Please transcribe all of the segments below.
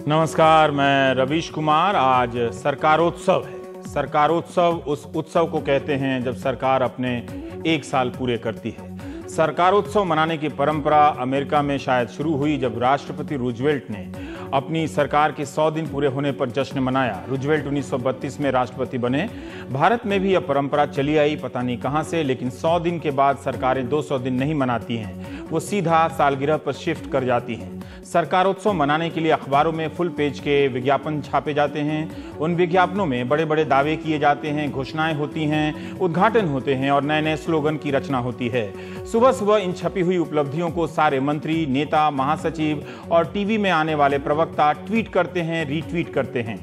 नमस्कार, मैं रवीश कुमार। आज सरकारोत्सव है। सरकारोत्सव उस उत्सव को कहते हैं जब सरकार अपने 1 साल पूरे करती है। सरकारोत्सव मनाने की परंपरा अमेरिका में शायद शुरू हुई जब राष्ट्रपति रूजवेल्ट ने अपनी सरकार के 100 दिन पूरे होने पर जश्न मनाया। रूजवेल्ट 1932 में राष्ट्रपति बने। भारत में भी यह परंपरा चली आई, पता नहीं कहां से, लेकिन 100 दिन के बाद सरकारें 200 दिन नहीं मनाती हैं, वो सीधा सालगिरह पर शिफ्ट कर जाती हैं। सरकारोत्सव मनाने के लिए अखबारों में फुल पेज के विज्ञापन छापे जाते हैं। उन विज्ञापनों में बड़े बड़े दावे किए जाते हैं, घोषणाएं होती हैं, उद्घाटन होते हैं और नए नए स्लोगन की रचना होती है। सुबह सुबह इन छपी हुई उपलब्धियों को सारे मंत्री, नेता, महासचिव और टीवी में आने वाले प्रवक्ता ट्वीट करते हैं, रीट्वीट करते हैं।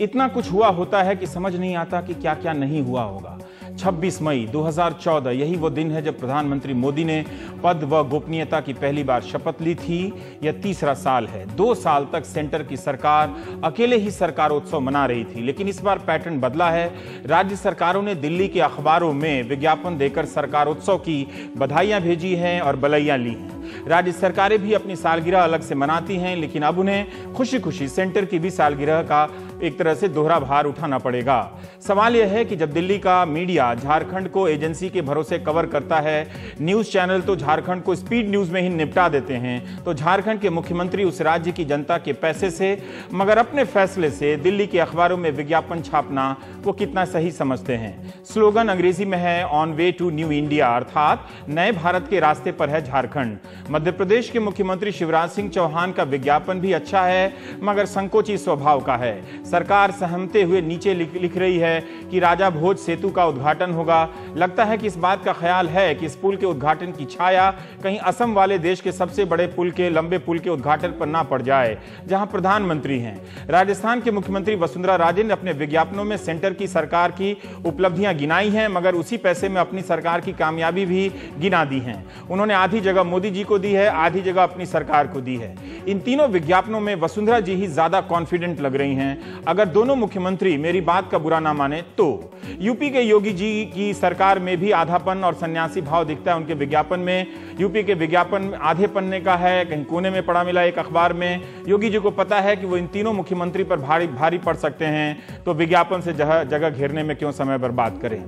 इतना कुछ हुआ होता है कि समझ नहीं आता कि क्या क्या नहीं हुआ होगा। 26 मई 2014 यही वो दिन है जब प्रधानमंत्री मोदी ने पद व गोपनीयता की पहली बार शपथ ली थी। यह तीसरा साल है। 2 साल तक सेंटर की सरकार अकेले ही सरकारोत्सव मना रही थी, लेकिन इस बार पैटर्न बदला है। राज्य सरकारों ने दिल्ली के अखबारों में विज्ञापन देकर सरकारोत्सव की बधाइयां भेजी हैं और बलैया ली हैं। राज्य सरकारें भी अपनी सालगिरह अलग से मनाती हैं, लेकिन अब उन्हें खुशी खुशी सेंटर की भी सालगिरह का एक तरह से दोहरा भार उठाना पड़ेगा। सवाल यह है कि जब दिल्ली का मीडिया झारखंड को एजेंसी के भरोसे कवर करता है, न्यूज चैनल तो झारखंड को स्पीड न्यूज में ही निपटा देते हैं, तो झारखंड के मुख्यमंत्री उस राज्य की जनता के पैसे से मगर अपने फैसले से दिल्ली के अखबारों में विज्ञापन छापना वो कितना सही समझते हैं। स्लोगन अंग्रेजी में है on way to new India, अर्थात नए भारत के रास्ते पर है झारखंड। मध्य प्रदेश के मुख्यमंत्री शिवराज सिंह चौहान का विज्ञापन भी अच्छा है, मगर संकोची स्वभाव का है। सरकार सहमते हुए नीचे लिख रही है कि राजा भोज सेतु का उद्घाटन होगा। लगता है कि इस बात का ख्याल है कि इस पुल के उद्घाटन की छाया कहीं असम वाले देश के सबसे बड़े पुल के लंबे पुल के उद्घाटन पर ना पड़ जाए, जहां प्रधानमंत्री हैं। राजस्थान के मुख्यमंत्री वसुंधरा राजे ने अपने विज्ञापनों में सेंटर की सरकार की उपलब्धियां गिनाई हैं, मगर उसी पैसे में अपनी सरकार की कामयाबी भी गिना दी हैं। उन्होंने आधी जगह मोदी जी को दी है, आधी जगह अपनी सरकार को दी है। इन तीनों विज्ञापनों में वसुंधरा जी ही ज्यादा कॉन्फिडेंट लग रही हैं। अगर दोनों मुख्यमंत्री मेरी बात का बुरा ना माने तो यूपी के योगी जी की सरकार में भी आधापन और सन्यासी भाव दिखता है उनके विज्ञापन में। यूपी के विज्ञापन आधे पन्ने का है, कहीं कोने में पड़ा मिला एक अखबार में। योगी जी को पता है कि वो इन तीनों मुख्यमंत्री पर भारी पड़ सकते हैं, तो विज्ञापन से जगह घेरने में क्यों समय बर्बाद करें।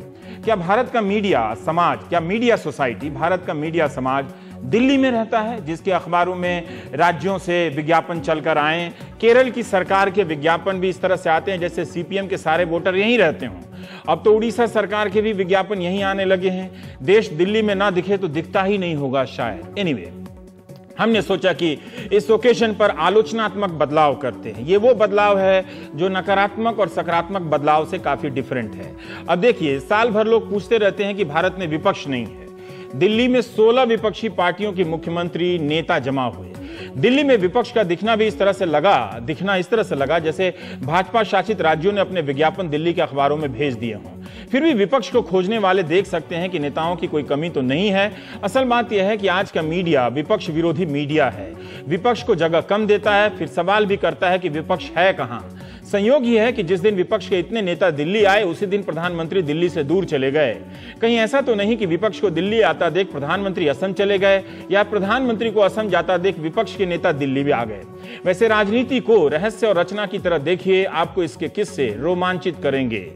क्या भारत का मीडिया समाज, क्या मीडिया सोसाइटी, भारत का मीडिया समाज दिल्ली में रहता है, जिसके अखबारों में राज्यों से विज्ञापन चलकर आए? केरल की सरकार के विज्ञापन भी इस तरह से आते हैं जैसे सीपीएम के सारे वोटर यहीं रहते हों। अब तो उड़ीसा सरकार के भी विज्ञापन यहीं आने लगे हैं। देश दिल्ली में ना दिखे तो दिखता ही नहीं होगा शायद। एनीवे, हमने सोचा कि इस ओकेजन पर आलोचनात्मक बदलाव करते हैं। ये वो बदलाव है जो नकारात्मक और सकारात्मक बदलाव से काफी डिफरेंट है। अब देखिए, साल भर लोग पूछते रहते हैं कि भारत में विपक्ष नहीं है। दिल्ली में 16 विपक्षी पार्टियों के मुख्यमंत्री, नेता जमा हुए। दिल्ली में विपक्ष का दिखना इस तरह से लगा जैसे भाजपा शासित राज्यों ने अपने विज्ञापन दिल्ली के अखबारों में भेज दिए हों। फिर भी विपक्ष को खोजने वाले देख सकते हैं कि नेताओं की कोई कमी तो नहीं है। असल बात यह है कि आज का मीडिया विपक्ष विरोधी मीडिया है। विपक्ष को जगह कम देता है, फिर सवाल भी करता है कि विपक्ष है कहां। संयोग यह है कि जिस दिन विपक्ष के इतने नेता दिल्ली आए, उसी दिन प्रधानमंत्री दिल्ली से दूर चले गए। कहीं ऐसा तो नहीं कि विपक्ष को दिल्ली आता देख प्रधानमंत्री असम चले गए, या प्रधानमंत्री को असम जाता देख विपक्ष के नेता दिल्ली भी आ गए। वैसे राजनीति को रहस्य और रचना की तरह देखिए, आपको इसके किस्से रोमांचित करेंगे।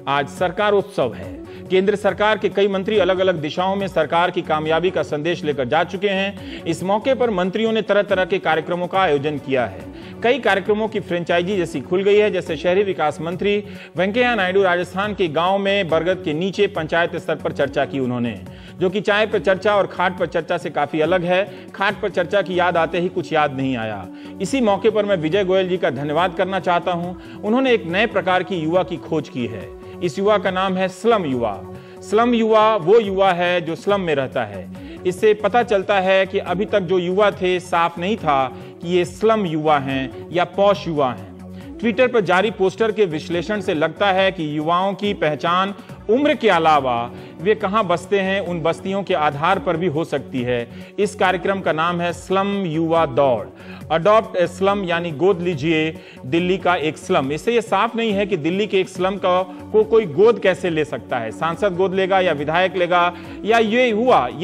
आज सरकारोत्सव है। केंद्र सरकार के कई मंत्री अलग अलग दिशाओं में सरकार की कामयाबी का संदेश लेकर जा चुके हैं। इस मौके पर मंत्रियों ने तरह तरह के कार्यक्रमों का आयोजन किया है। कई कार्यक्रमों की फ्रेंचाइजी जैसी खुल गई है। जैसे शहरी विकास मंत्री वेंकैया नायडू राजस्थान के गांव में बरगद के नीचे पंचायत स्तर पर चर्चा की उन्होंने, जो कि चाय पर चर्चा और खाट पर चर्चा से काफी अलग है। खाट पर चर्चा की याद आते ही कुछ याद नहीं आया। इसी मौके पर मैं विजय गोयल जी का धन्यवाद करना चाहता हूं। उन्होंने एक नए प्रकार की युवा की खोज की है। इस युवा का नाम है स्लम युवा। स्लम युवा वो युवा है जो स्लम में रहता है। इससे पता चलता है कि अभी तक जो युवा थे, साफ नहीं था कि ये स्लम युवा हैं या पॉश युवा हैं। ट्विटर पर जारी पोस्टर के विश्लेषण से लगता है कि युवाओं की पहचान उम्र के अलावा वे कहां बसते हैं, उन बस्तियों के आधार पर भी हो सकती है। इस कार्यक्रम का नाम है स्लम युवा दौड़। अडॉप्ट ए स्लम, यानी गोद लीजिए दिल्ली का एक स्लम। इससे यह साफ नहीं है कि दिल्ली के एक स्लम को कोई गोद कैसे ले सकता है। सांसद गोद लेगा या विधायक लेगा, या ये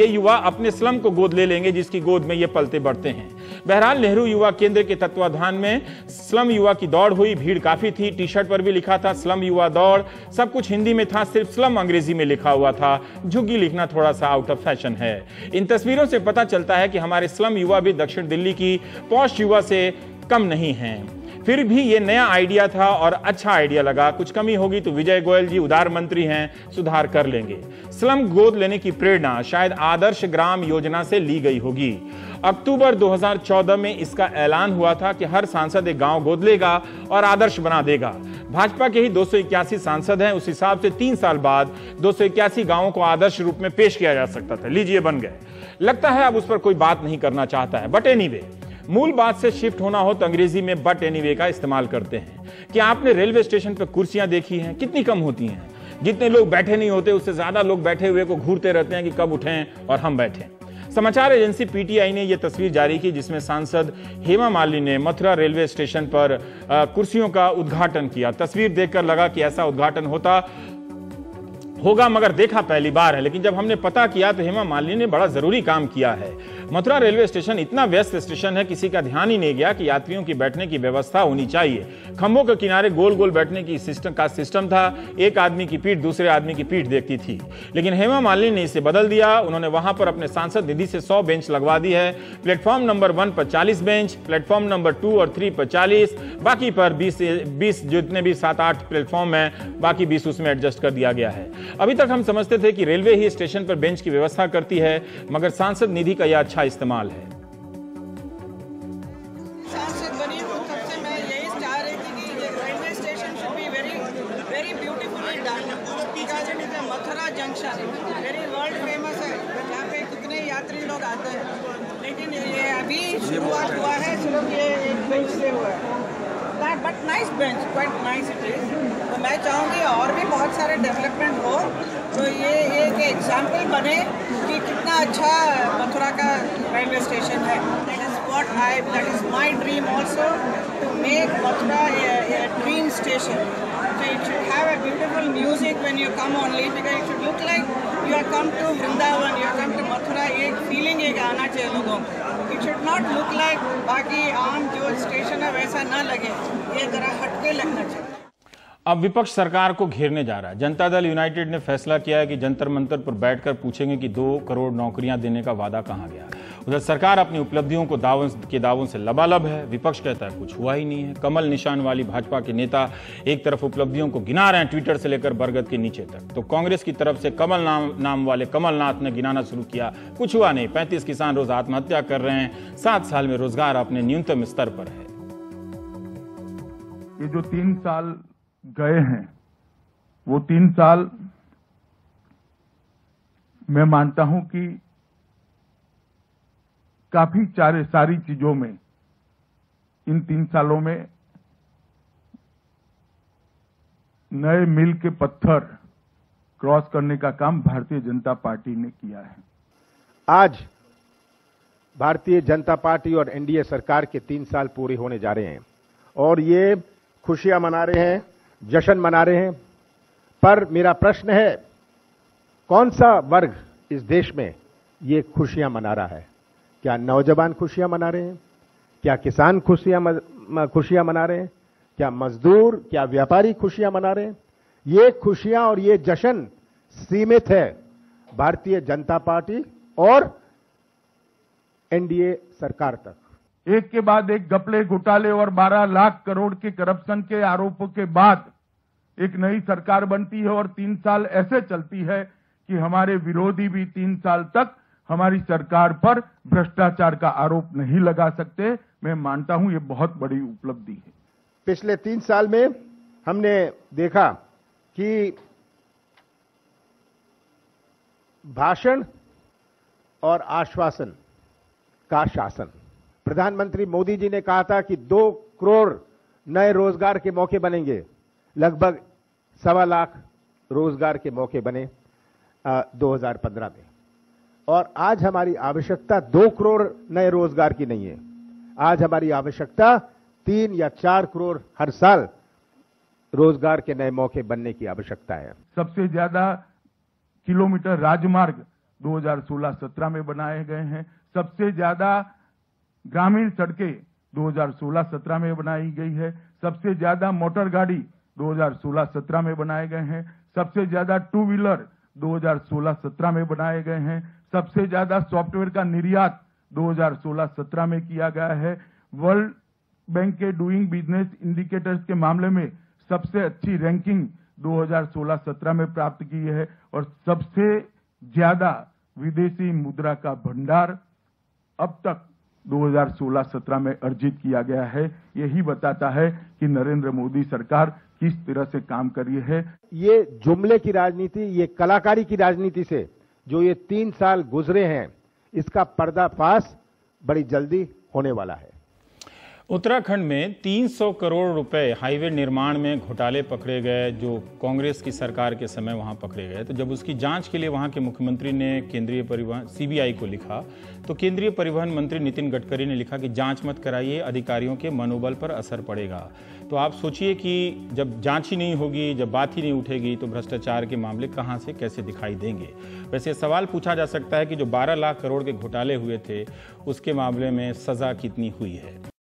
युवा अपने स्लम को गोद ले लेंगे जिसकी गोद में ये पलते बढ़ते हैं। बहरहाल नेहरू युवा केंद्र के तत्वाधान में स्लम युवा की दौड़ हुई। भीड़ काफी थी। टी शर्ट पर भी लिखा था स्लम युवा दौड़। सब कुछ हिंदी में था, सिर्फ स्लम अंग्रेजी में लिखा हुआ था। झुग्गी लिखना थोड़ा सा आउट ऑफ फैशन है। इन तस्वीरों से पता चलता है कि हमारे स्लम युवा भी दक्षिण दिल्ली की पॉश युवा से कम नहीं हैं। फिर भी ये नया आइडिया था और अच्छा आइडिया लगा। कुछ कमी होगी तो विजय गोयल जी उदार मंत्री हैं, सुधार कर लेंगे। स्लम गोद लेने की प्रेरणा शायद आदर्श ग्राम योजना से ली गई होगी। अक्टूबर 2014 में इसका ऐलान हुआ था कि हर सांसद एक गांव गोद लेगा और आदर्श बना देगा। भाजपा के ही 281 सांसद हैं, उस हिसाब से 3 साल बाद 281 गांवों को आदर्श रूप में पेश किया जा सकता था। लीजिए, बन गए। लगता है अब उस पर कोई बात नहीं करना चाहता है। बट एनीवे, मूल बात से शिफ्ट होना हो तो अंग्रेजी में बट एनीवे का इस्तेमाल करते हैं। क्या आपने रेलवे स्टेशन पर कुर्सियां देखी हैं? कितनी कम होती हैं। जितने लोग बैठे नहीं होते उससे ज्यादा लोग बैठे हुए को घूरते रहते हैं कि कब उठें और हम बैठें। समाचार एजेंसी पीटीआई ने यह तस्वीर जारी की जिसमें सांसद हेमा मालिनी ने मथुरा रेलवे स्टेशन पर कुर्सियों का उद्घाटन किया। तस्वीर देखकर लगा कि ऐसा उद्घाटन होगा मगर देखा पहली बार है। लेकिन जब हमने पता किया तो हेमा मालिनी ने बड़ा जरूरी काम किया है। मथुरा रेलवे स्टेशन इतना व्यस्त स्टेशन है, किसी का ध्यान ही नहीं गया कि यात्रियों की बैठने की व्यवस्था होनी चाहिए। खंभों के किनारे गोल गोल बैठने की सिस्टम था। एक आदमी की पीठ दूसरे आदमी की पीठ देखती थी। लेकिन हेमा मालिनी ने इसे बदल दिया। उन्होंने वहां पर अपने सांसद निधि से 100 बेंच लगवा दी है। प्लेटफॉर्म नंबर 1 पर 40 बेंच, प्लेटफॉर्म नंबर 2 और 3 पर 40, बाकी पर 20 जितने भी 7-8 प्लेटफॉर्म है बाकी 20 उसमें एडजस्ट कर दिया गया है। अभी तक हम समझते थे कि रेलवे ही स्टेशन पर बेंच की व्यवस्था करती है, मगर सांसद निधि का यह अच्छा इस्तेमाल है। सांसद बनी तो तब से मैं यही चाह रही थी कि railway station should be very beautifully done. Mathura junction very world famous है, यहाँ पे कितने यात्री लोग आते हैं। लेकिन ये अभी शुरुआत हुआ है, सिर्फ ये एक बेंच से हुआ है। But nice bench, quite nice it is. तो मैं चाहूँगी और भी बहुत सारे डेवलपमेंट हो तो ये एक एग्जाम्पल बने कि कितना अच्छा मथुरा का रेलवे स्टेशन है। That is my dream also to make Mathura a dream station. So it should have a beautiful music when you come only, because it should look like you have come to Vrindavan, you have come to Mathura. एक feeling एक आना चाहिए लोगों को। It should not look like बाकी आम जो station है वैसा ना लगे, ये जरा हटके लगना चाहिए। अब विपक्ष सरकार को घेरने जा रहा है। जनता दल यूनाइटेड ने फैसला किया है कि जंतर मंतर पर बैठकर पूछेंगे कि 2 करोड़ नौकरियां देने का वादा कहां गया। उधर सरकार अपनी उपलब्धियों को दावों से लबालब है। विपक्ष कहता है कुछ हुआ ही नहीं है। कमल निशान वाली भाजपा के नेता एक तरफ उपलब्धियों को गिना रहे हैं, ट्विटर से लेकर बरगद के नीचे तक, तो कांग्रेस की तरफ से कमल नाम वाले कमलनाथ ने गिनाना शुरू किया। कुछ हुआ नहीं। 35 किसान रोज आत्महत्या कर रहे हैं। 7 साल में रोजगार अपने न्यूनतम स्तर पर है। ये जो 3 साल गए हैं वो 3 साल मैं मानता हूं कि काफी सारी चीजों में इन 3 सालों में नए मील के पत्थर क्रॉस करने का काम भारतीय जनता पार्टी ने किया है। आज भारतीय जनता पार्टी और एनडीए सरकार के 3 साल पूरे होने जा रहे हैं और ये खुशियां मना रहे हैं, जश्न मना रहे हैं। पर मेरा प्रश्न है, कौन सा वर्ग इस देश में ये खुशियां मना रहा है? क्या नौजवान खुशियां मना रहे हैं? क्या किसान खुशियां मना रहे हैं? क्या मजदूर, क्या व्यापारी खुशियां मना रहे हैं? ये खुशियां और ये जश्न सीमित है भारतीय जनता पार्टी और एनडीए सरकार तक। एक के बाद एक घपले, घोटाले और 12 लाख करोड़ के करप्शन के आरोपों के बाद एक नई सरकार बनती है और 3 साल ऐसे चलती है कि हमारे विरोधी भी 3 साल तक हमारी सरकार पर भ्रष्टाचार का आरोप नहीं लगा सकते। मैं मानता हूं ये बहुत बड़ी उपलब्धि है। पिछले 3 साल में हमने देखा कि भाषण और आश्वासन का शासन। प्रधानमंत्री मोदी जी ने कहा था कि 2 करोड़ नए रोजगार के मौके बनेंगे। लगभग 1.25 लाख रोजगार के मौके बने 2015 में। और आज हमारी आवश्यकता 2 करोड़ नए रोजगार की नहीं है। आज हमारी आवश्यकता 3 या 4 करोड़ हर साल रोजगार के नए मौके बनने की आवश्यकता है। सबसे ज्यादा किलोमीटर राजमार्ग 2016-17 में बनाए गए हैं। सबसे ज्यादा ग्रामीण सड़कें 2016-17 में बनाई गई है। सबसे ज्यादा मोटर गाड़ी 2016-17 में बनाए गए हैं। सबसे ज्यादा टू व्हीलर 2016-17 में बनाए गए हैं। सबसे ज्यादा सॉफ्टवेयर का निर्यात 2016-17 में किया गया है। वर्ल्ड बैंक के डूइंग बिजनेस इंडिकेटर्स के मामले में सबसे अच्छी रैंकिंग 2016-17 में प्राप्त की है और सबसे ज्यादा विदेशी मुद्रा का भंडार अब तक 2016-17 में अर्जित किया गया है। यही बताता है कि नरेंद्र मोदी सरकार किस तरह से काम कर रही है। ये जुमले की राजनीति, ये कलाकारी की राजनीति से जो ये 3 साल गुजरे हैं, इसका पर्दाफाश बड़ी जल्दी होने वाला है। उत्तराखंड में 300 करोड़ रुपए हाईवे निर्माण में घोटाले पकड़े गए, जो कांग्रेस की सरकार के समय वहां पकड़े गए। तो जब उसकी जांच के लिए वहां के मुख्यमंत्री ने केंद्रीय परिवहन सीबीआई को लिखा, तो केंद्रीय परिवहन मंत्री नितिन गडकरी ने लिखा कि जांच मत कराइए, अधिकारियों के मनोबल पर असर पड़ेगा। तो आप सोचिए कि जब जांच ही नहीं होगी, जब बात ही नहीं उठेगी, तो भ्रष्टाचार के मामले कहां से कैसे दिखाई देंगे। वैसे सवाल पूछा जा सकता है कि जो 12 लाख करोड़ के घोटाले हुए थे, उसके मामले में सजा कितनी हुई है।